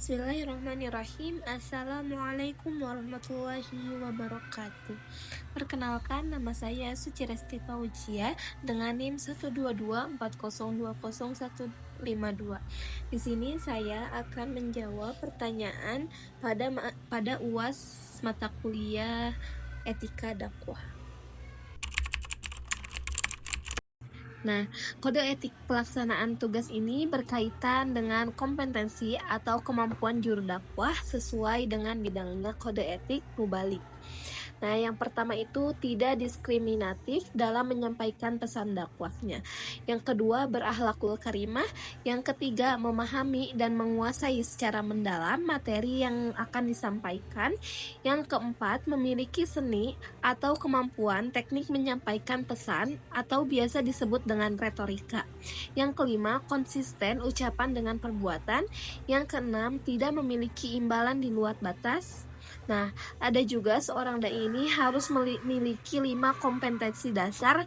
Bismillahirrahmanirrahim. Assalamualaikum warahmatullahi wabarakatuh. Perkenalkan, nama saya Suci Resti Fauzia dengan NIM 12240200152. Di sini saya akan menjawab pertanyaan pada UAS mata kuliah Etika Dakwah. Nah, kode etik pelaksanaan tugas ini berkaitan dengan kompetensi atau kemampuan juru dakwah sesuai dengan bidangnya kode etik mubalik. Nah, yang pertama itu tidak diskriminatif dalam menyampaikan pesan dakwahnya. Yang kedua, berakhlakul karimah. Yang ketiga, memahami dan menguasai secara mendalam materi yang akan disampaikan. Yang keempat, memiliki seni atau kemampuan teknik menyampaikan pesan atau biasa disebut dengan retorika. Yang kelima, konsisten ucapan dengan perbuatan. Yang keenam, tidak memiliki imbalan di luar batas. Nah, ada juga seorang dai ini harus memiliki 5 kompetensi dasar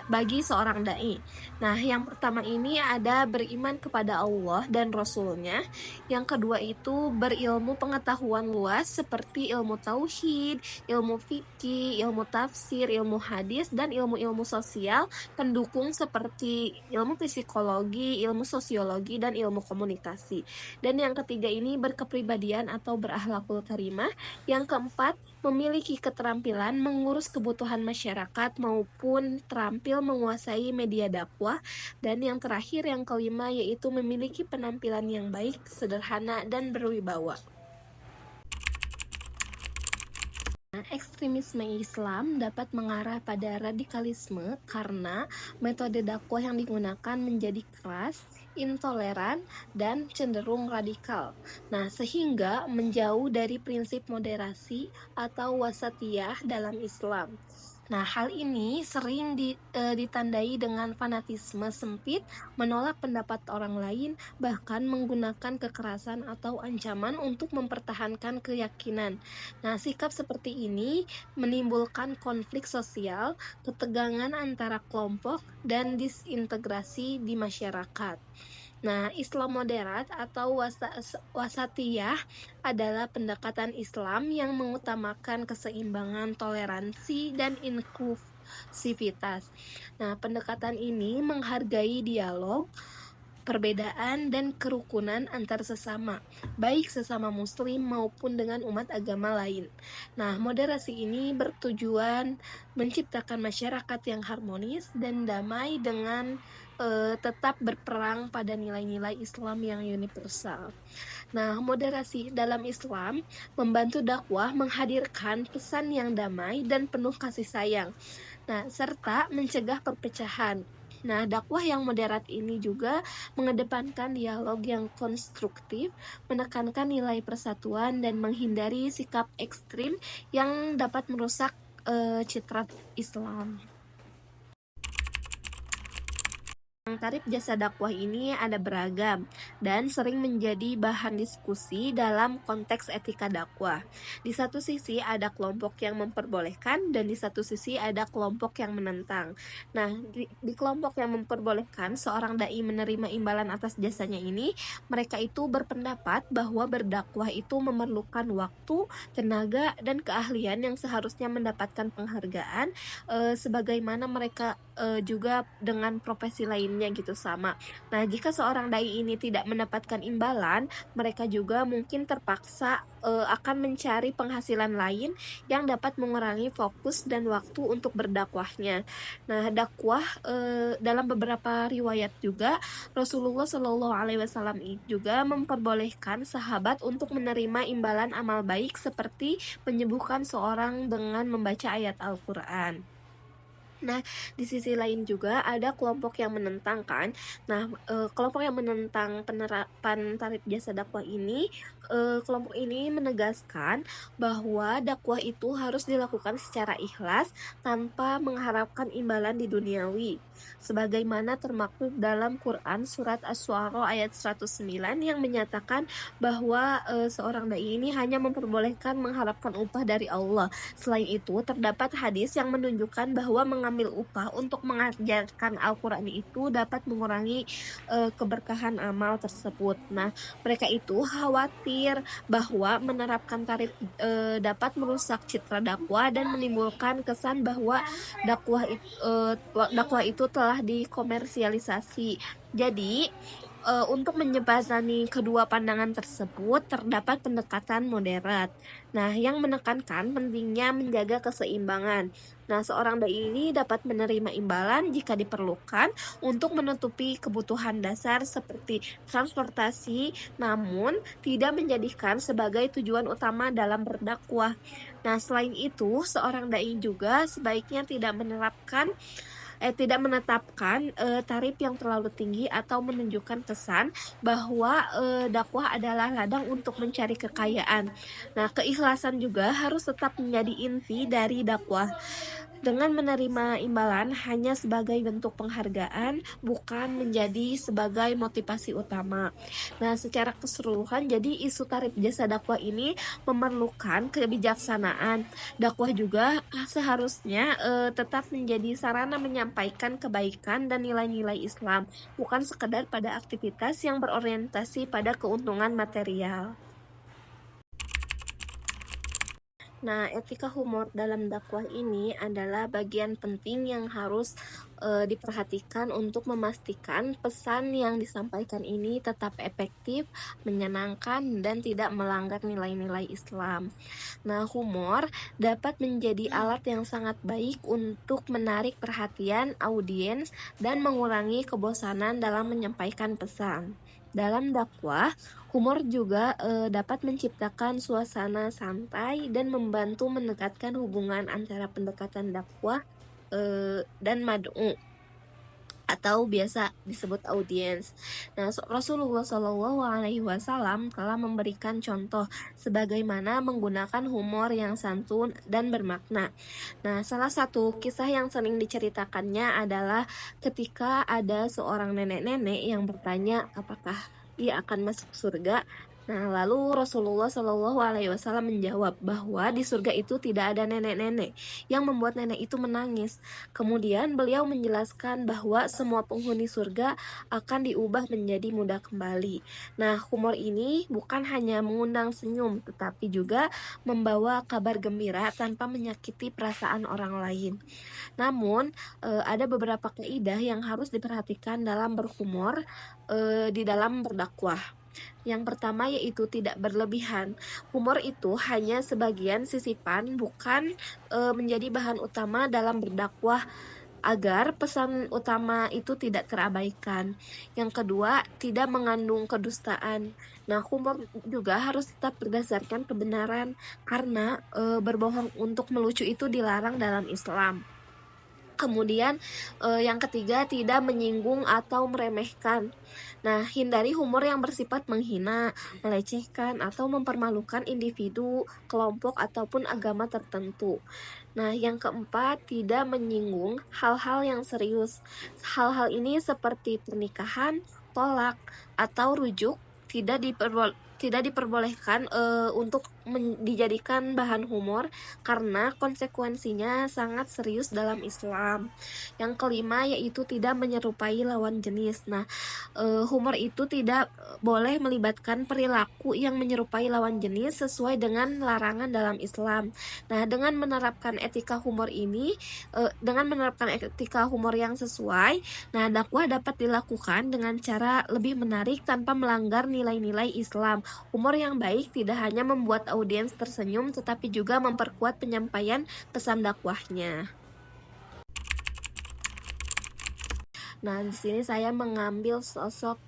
bagi seorang dai. Nah, yang pertama ini ada beriman kepada Allah dan Rasulnya. Yang kedua itu berilmu pengetahuan luas seperti ilmu tauhid, ilmu fikih, ilmu tafsir, ilmu hadis, dan ilmu-ilmu sosial pendukung seperti ilmu psikologi, ilmu sosiologi, dan ilmu komunikasi. Dan yang ketiga ini berkepribadian atau berakhlakul karimah. Yang keempat, memiliki keterampilan mengurus kebutuhan masyarakat maupun terampil menguasai media dakwah. Dan yang terakhir, yang kelima, yaitu memiliki penampilan yang baik, sederhana, dan berwibawa. Ekstremisme Islam dapat mengarah pada radikalisme karena metode dakwah yang digunakan menjadi keras, intoleran, dan cenderung radikal. Nah, sehingga menjauh dari prinsip moderasi atau wasatiyah dalam Islam. Nah, hal ini sering ditandai dengan fanatisme sempit, menolak pendapat orang lain, bahkan menggunakan kekerasan atau ancaman untuk mempertahankan keyakinan. Nah, sikap seperti ini menimbulkan konflik sosial, ketegangan antara kelompok, dan disintegrasi di masyarakat. Nah, Islam moderat atau wasatiyah adalah pendekatan Islam yang mengutamakan keseimbangan, toleransi, dan inklusivitas. Nah, pendekatan ini menghargai dialog, perbedaan, dan kerukunan antar sesama, baik sesama muslim maupun dengan umat agama lain. Nah, moderasi ini bertujuan menciptakan masyarakat yang harmonis dan damai dengan tetap berperang pada nilai-nilai Islam yang universal. Nah, moderasi dalam Islam membantu dakwah menghadirkan pesan yang damai dan penuh kasih sayang. Nah, serta mencegah perpecahan. Nah, dakwah yang moderat ini juga mengedepankan dialog yang konstruktif, menekankan nilai persatuan, dan menghindari sikap ekstrim yang dapat merusak citra Islam. Tarif jasa dakwah ini ada beragam dan sering menjadi bahan diskusi dalam konteks etika dakwah. Di satu sisi ada kelompok yang memperbolehkan dan di satu sisi ada kelompok yang menentang. Nah, di kelompok yang memperbolehkan seorang dai menerima imbalan atas jasanya ini, mereka itu berpendapat bahwa berdakwah itu memerlukan waktu, tenaga, dan keahlian yang seharusnya mendapatkan penghargaan sebagaimana mereka juga dengan profesi lainnya gitu sama. Nah, jika seorang dai ini tidak mendapatkan imbalan, mereka juga mungkin terpaksa akan mencari penghasilan lain yang dapat mengurangi fokus dan waktu untuk berdakwahnya. Nah, dakwah dalam beberapa riwayat juga Rasulullah Shallallahu Alaihi Wasallam juga memperbolehkan sahabat untuk menerima imbalan amal baik seperti menyembuhkan seorang dengan membaca ayat Al-Quran. Nah, di sisi lain juga ada kelompok yang menentang kan. Nah, kelompok yang menentang penerapan tarif jasa dakwah ini, kelompok ini menegaskan bahwa dakwah itu harus dilakukan secara ikhlas tanpa mengharapkan imbalan di duniawi. Sebagaimana termaktub dalam Quran surat Asy-Syu'ara ayat 109 yang menyatakan bahwa seorang dai ini hanya memperbolehkan mengharapkan upah dari Allah. Selain itu, terdapat hadis yang menunjukkan bahwa mengamalkan mengambil upah untuk mengajarkan Al-Quran itu dapat mengurangi keberkahan amal tersebut. Nah, mereka itu khawatir bahwa menerapkan tarif dapat merusak citra dakwah dan menimbulkan kesan bahwa dakwah itu telah dikomersialisasi. Jadi, untuk menjembatani kedua pandangan tersebut, terdapat pendekatan moderat. Nah, yang menekankan pentingnya menjaga keseimbangan. Nah, seorang dai ini dapat menerima imbalan jika diperlukan untuk menutupi kebutuhan dasar seperti transportasi, namun tidak menjadikan sebagai tujuan utama dalam berdakwah. Nah, selain itu, seorang dai juga sebaiknya tidak menetapkan tarif yang terlalu tinggi atau menunjukkan kesan bahwa dakwah adalah ladang untuk mencari kekayaan. Nah, keikhlasan juga harus tetap menjadi inti dari dakwah. Dengan menerima imbalan hanya sebagai bentuk penghargaan, bukan menjadi sebagai motivasi utama. Nah, secara keseluruhan, jadi isu tarif jasa dakwah ini memerlukan kebijaksanaan. Dakwah juga seharusnya tetap menjadi sarana menyampaikan kebaikan dan nilai-nilai Islam, bukan sekedar pada aktivitas yang berorientasi pada keuntungan material. Nah, etika humor dalam dakwah ini adalah bagian penting yang harus diperhatikan untuk memastikan pesan yang disampaikan ini tetap efektif, menyenangkan, dan tidak melanggar nilai-nilai Islam. Nah, humor dapat menjadi alat yang sangat baik untuk menarik perhatian audiens dan mengurangi kebosanan dalam menyampaikan pesan. Dalam dakwah, humor juga dapat menciptakan suasana santai dan membantu mendekatkan hubungan antara pendekatan dakwah dan mad'u atau biasa disebut audiens. Nah, Rasulullah Shallallahu Alaihi Wasallam telah memberikan contoh sebagaimana menggunakan humor yang santun dan bermakna. Nah, salah satu kisah yang sering diceritakannya adalah ketika ada seorang nenek-nenek yang bertanya apakah ia akan masuk surga. Nah, lalu Rasulullah Shallallahu Alaihi Wasallam menjawab bahwa di surga itu tidak ada nenek-nenek, yang membuat nenek itu menangis. Kemudian beliau menjelaskan bahwa semua penghuni surga akan diubah menjadi muda kembali. Nah, humor ini bukan hanya mengundang senyum, tetapi juga membawa kabar gembira tanpa menyakiti perasaan orang lain. Namun, ada beberapa kaidah yang harus diperhatikan dalam berhumor di dalam berdakwah. Yang pertama yaitu tidak berlebihan. Humor itu hanya sebagian sisipan, bukan menjadi bahan utama dalam berdakwah agar pesan utama itu tidak terabaikan. Yang kedua, tidak mengandung kedustaan. Nah, humor juga harus tetap berdasarkan kebenaran karena berbohong untuk melucu itu dilarang dalam Islam. Kemudian yang ketiga, tidak menyinggung atau meremehkan. Nah, hindari humor yang bersifat menghina, melecehkan, atau mempermalukan individu, kelompok, ataupun agama tertentu. Nah, yang keempat, tidak menyinggung hal-hal yang serius. Hal-hal ini seperti pernikahan, tolak, atau rujuk tidak diperbolehkan untuk dijadikan bahan humor karena konsekuensinya sangat serius dalam Islam. Yang kelima yaitu tidak menyerupai lawan jenis. Nah, humor itu tidak boleh melibatkan perilaku yang menyerupai lawan jenis sesuai dengan larangan dalam Islam. Nah, dengan menerapkan etika humor yang sesuai, nah dakwah dapat dilakukan dengan cara lebih menarik tanpa melanggar nilai-nilai Islam. Humor yang baik tidak hanya membuat audiens tersenyum, tetapi juga memperkuat penyampaian pesan dakwahnya. Nah, di sini saya mengambil sosok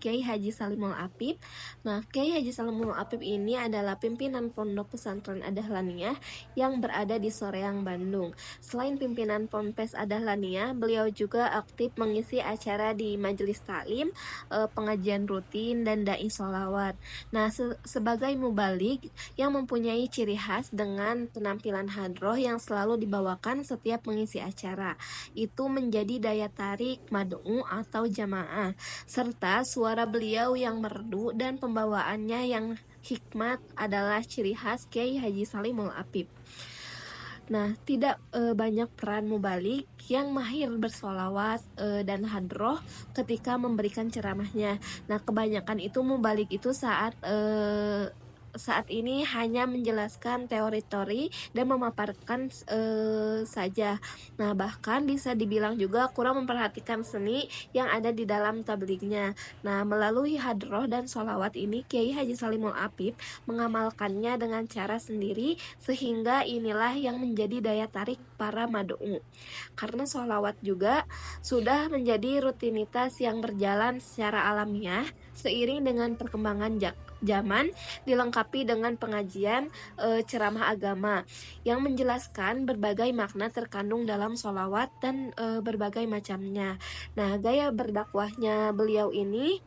Kiai Haji Salimul Apip. Nah, Kiai Haji Salimul Apip ini adalah pimpinan Pondok Pesantren Adahlaniyah yang berada di Soreang, Bandung. Selain pimpinan Ponpes Adahlaniyah, beliau juga aktif mengisi acara di majelis taklim, pengajian rutin, dan dai sholawat. Nah, sebagai mubalik yang mempunyai ciri khas dengan penampilan hadroh yang selalu dibawakan setiap mengisi acara, itu menjadi daya tarik mad'u atau jamaah, serta suara beliau yang merdu dan pembawaannya yang hikmat adalah ciri khas Kiai Haji Salimul Apip. Nah, tidak banyak peran mubalik yang mahir bersolawat dan hadroh ketika memberikan ceramahnya. Nah, kebanyakan itu mubalik itu saat ini hanya menjelaskan teori-teori dan memaparkan saja. Nah, bahkan bisa dibilang juga kurang memperhatikan seni yang ada di dalam tablignya. Nah, melalui hadroh dan sholawat ini, Kiai Haji Salimul Apip mengamalkannya dengan cara sendiri, sehingga inilah yang menjadi daya tarik para mad'u. Karena sholawat juga sudah menjadi rutinitas yang berjalan secara alamiah seiring dengan perkembangan zaman, dilengkapi dengan pengajian ceramah agama yang menjelaskan berbagai makna terkandung dalam sholawat dan berbagai macamnya. Nah, gaya berdakwahnya beliau ini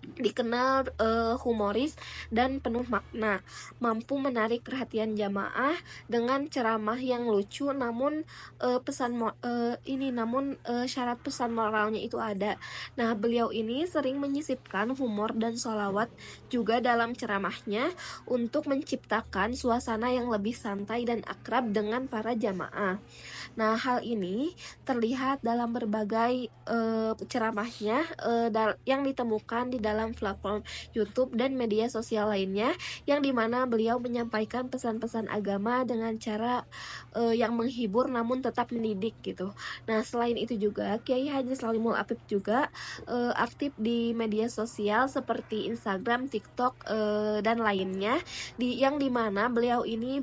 dikenal humoris dan penuh makna, mampu menarik perhatian jamaah dengan ceramah yang lucu, namun syarat pesan moralnya itu ada. Nah, beliau ini sering menyisipkan humor dan sholawat juga dalam ceramahnya untuk menciptakan suasana yang lebih santai dan akrab dengan para jamaah. Nah, hal ini terlihat dalam berbagai ceramahnya yang ditemukan di dalam platform YouTube dan media sosial lainnya, yang dimana beliau menyampaikan pesan-pesan agama dengan cara yang menghibur namun tetap mendidik gitu. Nah, selain itu juga Kiai Haji Salimul Apip juga aktif di media sosial seperti Instagram, TikTok dan lainnya, yang dimana beliau ini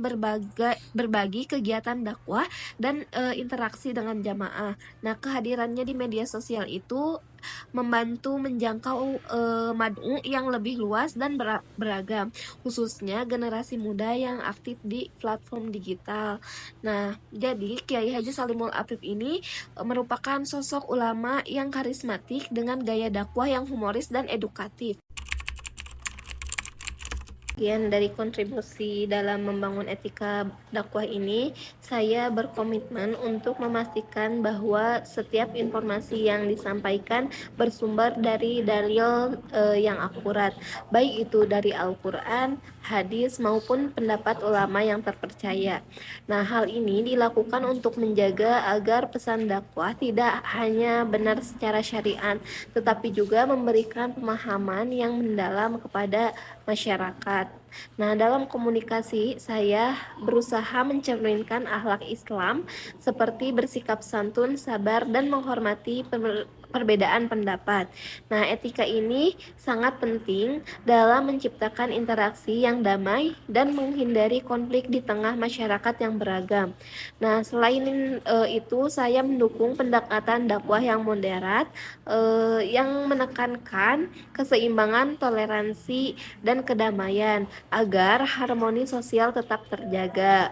berbagi kegiatan dakwah dan interaksi dengan jamaah. Nah, kehadirannya di media sosial itu membantu menjangkau mad'u yang lebih luas dan beragam, khususnya generasi muda yang aktif di platform digital. Nah, jadi Kiai Haji Salimul Apip ini merupakan sosok ulama yang karismatik dengan gaya dakwah yang humoris dan edukatif. Bagian dari kontribusi dalam membangun etika dakwah ini, saya berkomitmen untuk memastikan bahwa setiap informasi yang disampaikan bersumber dari dalil yang akurat, baik itu dari Al-Quran, hadis, maupun pendapat ulama yang terpercaya. Nah, hal ini dilakukan untuk menjaga agar pesan dakwah tidak hanya benar secara syariat, tetapi juga memberikan pemahaman yang mendalam kepada masyarakat. Nah, dalam komunikasi saya berusaha mencerminkan akhlak Islam seperti bersikap santun, sabar, dan menghormati perbedaan pendapat. Nah, etika ini sangat penting dalam menciptakan interaksi yang damai dan menghindari konflik di tengah masyarakat yang beragam. Nah, selain itu, saya mendukung pendekatan dakwah yang moderat, yang menekankan keseimbangan, toleransi, dan kedamaian agar harmoni sosial tetap terjaga.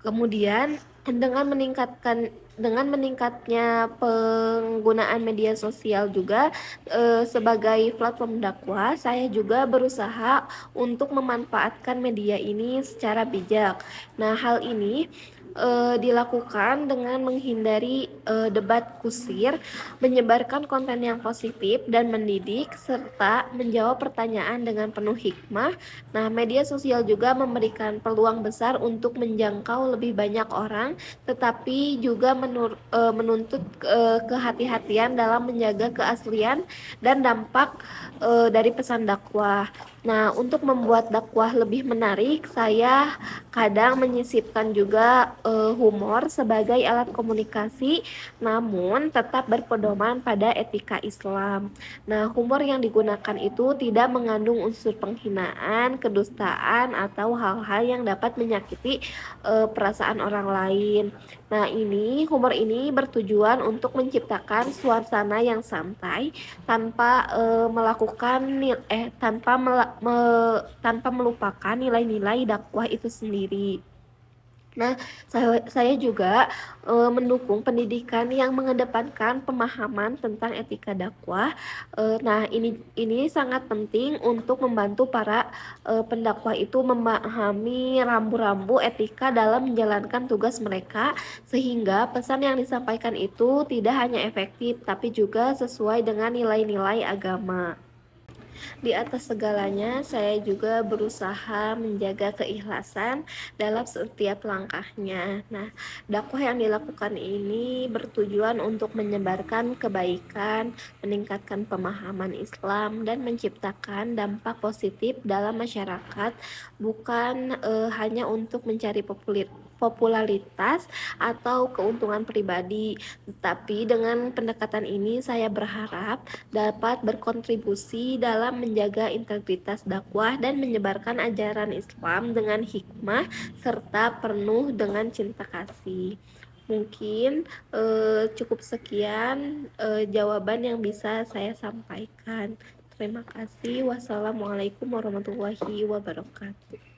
Kemudian dengan meningkatnya penggunaan media sosial juga sebagai platform dakwah, saya juga berusaha untuk memanfaatkan media ini secara bijak. Nah, hal ini dilakukan dengan menghindari debat kusir, menyebarkan konten yang positif dan mendidik, serta menjawab pertanyaan dengan penuh hikmah. Nah, media sosial juga memberikan peluang besar untuk menjangkau lebih banyak orang, tetapi juga menuntut kehati-hatian dalam menjaga keaslian dan dampak dari pesan dakwah. Nah, untuk membuat dakwah lebih menarik, saya kadang menyisipkan juga humor sebagai alat komunikasi, namun tetap berpedoman pada etika Islam. Nah, humor yang digunakan itu tidak mengandung unsur penghinaan, kedustaan, atau hal-hal yang dapat menyakiti perasaan orang lain. Nah, humor ini bertujuan untuk menciptakan suasana yang santai tanpa tanpa melupakan nilai-nilai dakwah itu sendiri. Nah, saya juga mendukung pendidikan yang mengedepankan pemahaman tentang etika dakwah. Nah, ini sangat penting untuk membantu para pendakwah itu memahami rambu-rambu etika dalam menjalankan tugas mereka, sehingga pesan yang disampaikan itu tidak hanya efektif, tapi juga sesuai dengan nilai-nilai agama. Di atas segalanya, saya juga berusaha menjaga keikhlasan dalam setiap langkahnya. Nah, dakwah yang dilakukan ini bertujuan untuk menyebarkan kebaikan, meningkatkan pemahaman Islam, dan menciptakan dampak positif dalam masyarakat, bukan hanya untuk mencari popularitas atau keuntungan pribadi. Tapi dengan pendekatan ini saya berharap dapat berkontribusi dalam menjaga integritas dakwah dan menyebarkan ajaran Islam dengan hikmah serta penuh dengan cinta kasih. Mungkin cukup sekian jawaban yang bisa saya sampaikan. Terima kasih. Wassalamualaikum warahmatullahi wabarakatuh.